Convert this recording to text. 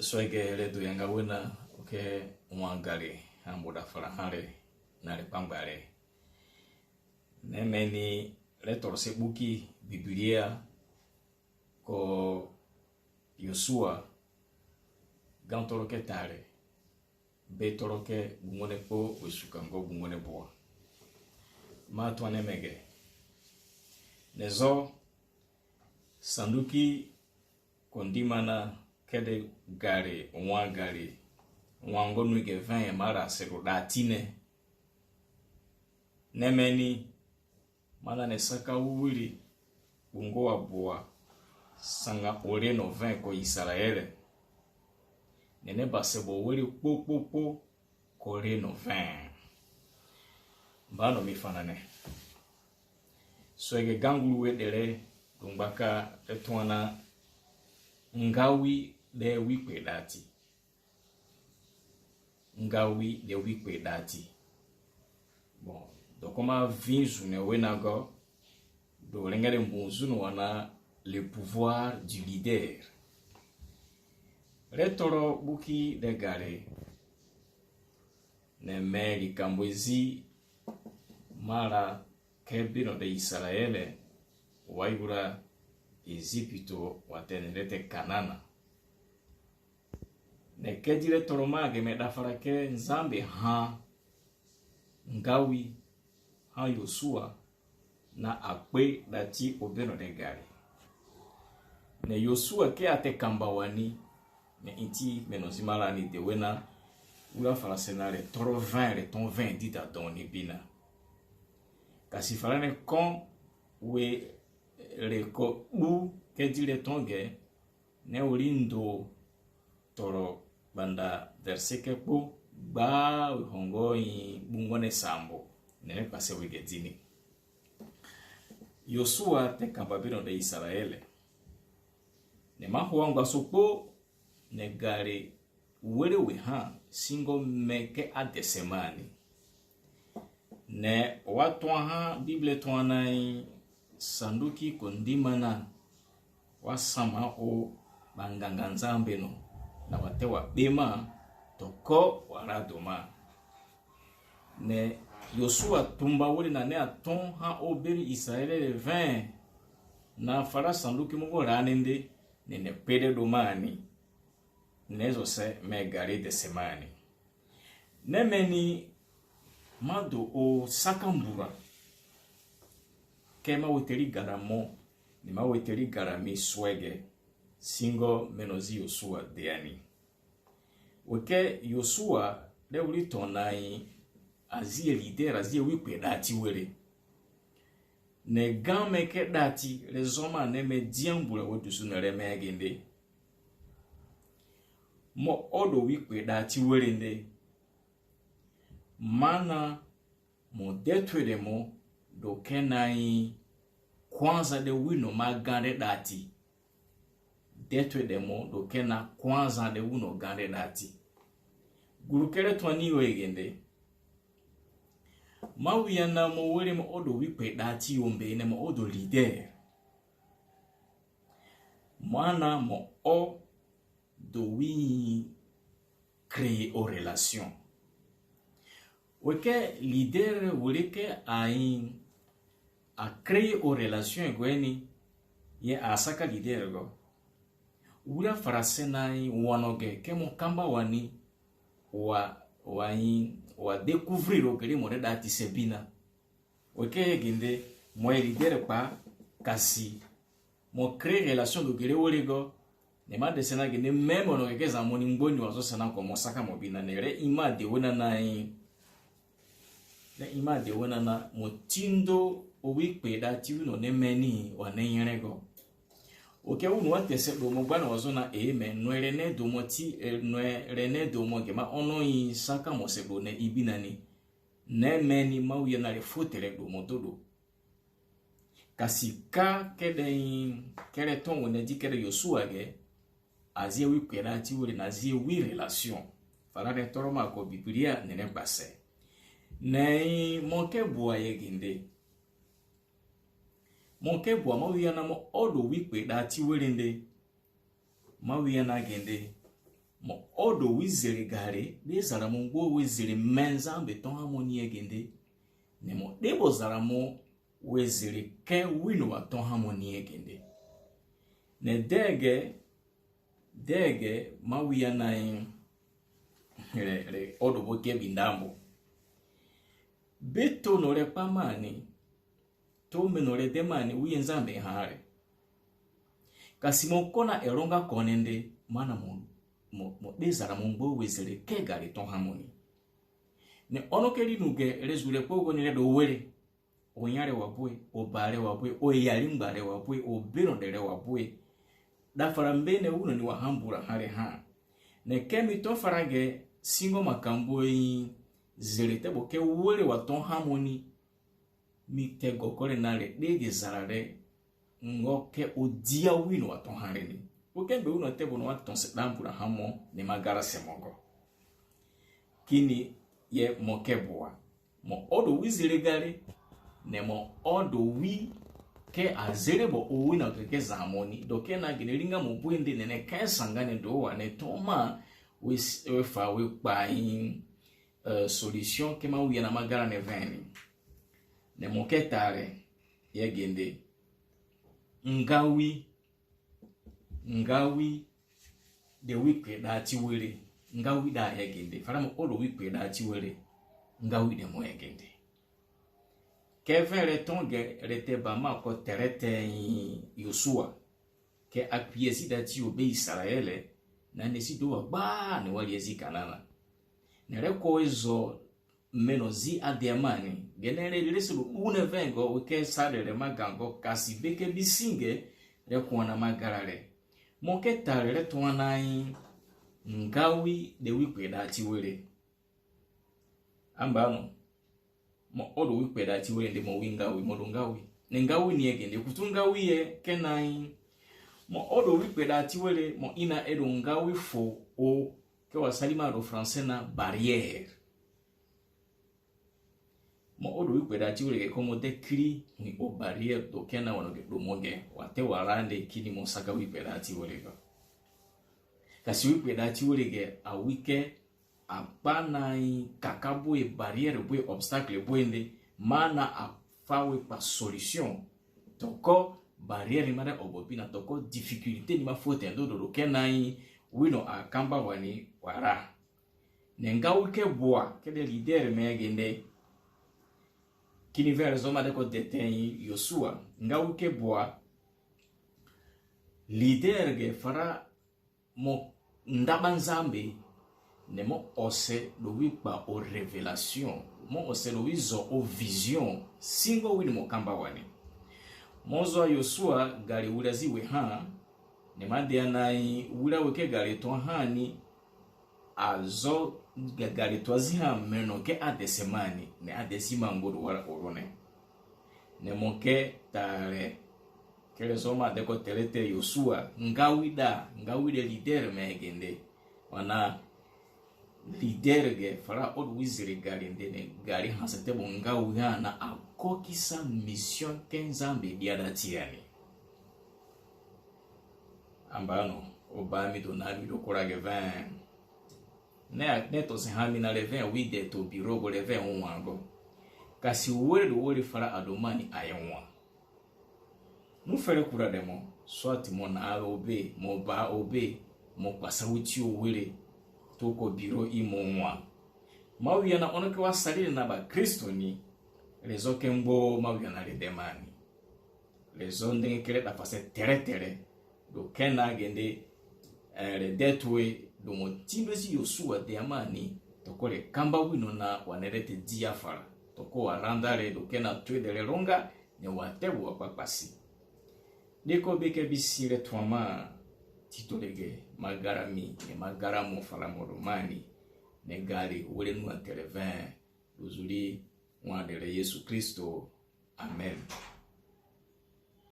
swege le do yanga wena oke mwangale amboda farahare na le pambare nemeni le torse buki biblia ko Yosua gantoroke tare betoroke bungone po usukango bungone boa ma twane mege nezo sanduki kondimana kede gare wango nuige 20 mara sero datine nemeni mana ne saka uwiri bungo wa boa sanga ore no 20 ko Israele nene basebo wiri po kore no 20 mbano mifanane swege gangulu wedere dumbaka etwana ngawi de wikwe dati bon donc comment vinzu ne wenago do lengere mbunzu no wana le pouvoir du leader retoro buki de gare ne meri kambwezi mara kebino de Israele waigura Ezipito watenerete Kanana ne kedire toromage me dafarake nzambe ha ngawi ha Yosua na akwe dati obeno de gari ne Yosua ke ate kambawani ne inti menozimala ni de wena ula farasenare toro 20 le ton 20 dita doni bina kasi farane kon we reko u kedire tonge ne ulindo toro banda verseke po ba hongo yi bungone sambo ne pase wigedini Yosua te kambabino de Israele ne mahuanga sopo ne gare werewe ha singo meke adesemani ne watwa ha bible twanai sanduki kondimana wasama o banganga nzambe no na watewa bema toko waradoma ne Yosua tumba wuri na ne aton ha oberi Israele le 20 na fara sanduki mugo ranende ne pede domani nezo se megari de semani nemeni mado o sakambura kema weteri garamo ni ma weteri garami swege singo menozi Yosua deani weke Yosua le uli tonai azie leader azie wikwe dati were ne game ke dati le zoma ne me diambula wodusu ne remegende mo odo wikwe dati were nde mana mo detwede mo do kenai kwanza de wino magande dati detwede mo do kena kwanza de wino gande dati gurukere twani wegende mawiyana mo were mo odo wikwe dati yombe ne mo odo leader mana mo o do wi créer aux relations weke leader wuleke a créer aux relations gweni ye asaka leader go wula farasena wanoge kemo kamba wani wa découvrir o kele mone dati sebina weke ginde mo leader pa kasi mo créer relation do gele wolego ne ma desena ginde même ono keza moni mboni wazo sana ko mo saka mo bina ne re ima de wona na motindo owikpe dati uno ne meni wa ne yerego oke unu watese do mo bana wazo na nwere ne do moti nwere ne do mo gema ono yi saka mo sebo ne ibinani ne meni ma uye na le fotere do motodo kasi ka kere ton wona di kere Yosua ge azie wikpe dati wure na azie wi relation fara ne toroma ko biblia ne base nei monke bua yeginde monke bua mawiya na mo odo wikpe dati werende mawiya na gende mo odo wizere gari de zara mo ngo wizere menzambe ton harmony egende ne mo debo zara mo wizere ke wino wa ton harmony egende ne dege mawiya na re odo boke bindambo beto no re pamani to menore demani uyenzambe hare kasimo kona eronga konende mana mo desara mongbo wezere ke gari ton harmony ne onokeli nuge rezule pogo ni do were onyare wabwe obare wabwe oyalimbare wabwe oberondere wabwe da farambene uno ni wahambura hare ha ne kemi to farage singo makambo zerete boke were wa ton harmony mi tego kore nale dege zarare ngoke odia wino wa ton harmony boke be uno tebo no waton se dampura hamo ne magara semogo kini ye mokeboa mo odo wizire gare ne mo odo wi ke azerebo owina ke zamoni doke na ginelinga mo bwende ne ka sangane do wa ne toma we fa we pa solution ke ma wi na magara ne veni ne mo ketare ye gende ngawi de wikwe da ti were ngawi da ye gende fara mo odo wikwe da ti were ngawi de mo ye gende Kevin retonge rete bama ko terete Yosua ke akpiesi dati obe Israele na nesi do ba ne wali ezi kanana ne reko ezo menozi ademani genere lesu une vengo ke sare le magango kasi beke bisinge reko na magarare moke tare to anai ngawi de wikwe dati were ambano mo odo wikwe dati were ndi mo wingawi mo dongawi nengawi ni egende kutungawi ye kenai mo odo wikwe dati were mo ina edo ngawi fo o ke wasalima ro français na barrière mo odo wikwe dati were ke komo dekri ni o barrière do kena wono do moge wate warande kini mo saka wikwe dati were go kasi wikwe dati were ge a wike apanai kakabo e barrière bwe obstacle bwende mana afawe pa solution toko barrière mana obopina toko difficulté ni mafote ndo kenai wino akamba wani wara nenga wike boa kede leader megende kini verso ma de ko deten Yosua nga wike boa leader ge fara mo ndabanzambe Nemo ose do wipa o révélation mo ose do wizo o vision singo wini mo kamba wani mozo Yosua gari ulazi we ha ne mande anai ula weke gari to hani azo gari to aziha meno ke adesemani ne adesima ngodo wala orone ne moke tare kele soma de ko telete Yosua ngawide leader megende wana leader ge fara od wizire gari ndene gari hasate bonga uyana akokisa mission kenzambe diadatiani ambano obami donami do korage 20 ne to se hamina le 20 wide to biro go le 20 wango kasi wore fara adomani ayenwa mu fere kura demo soit mon a obe mo ba obe mo pasa wuti owere toko biro imonwa mawiya na onoke wasalile na ba Kristo ni lezo kembo mawiya na redemani lezo ndenge kele da fase tere do kena gende le detwe do motindo si Yosua de amani toko le kamba wino na wanerete diafara toko warandare do kena twe de longa ne watebu wapapasi deko beke bisire twama titolege magarami ne magaramo fala moromani ne gari wole nu ateleven luzuli mwadele Yesu Kristo amen.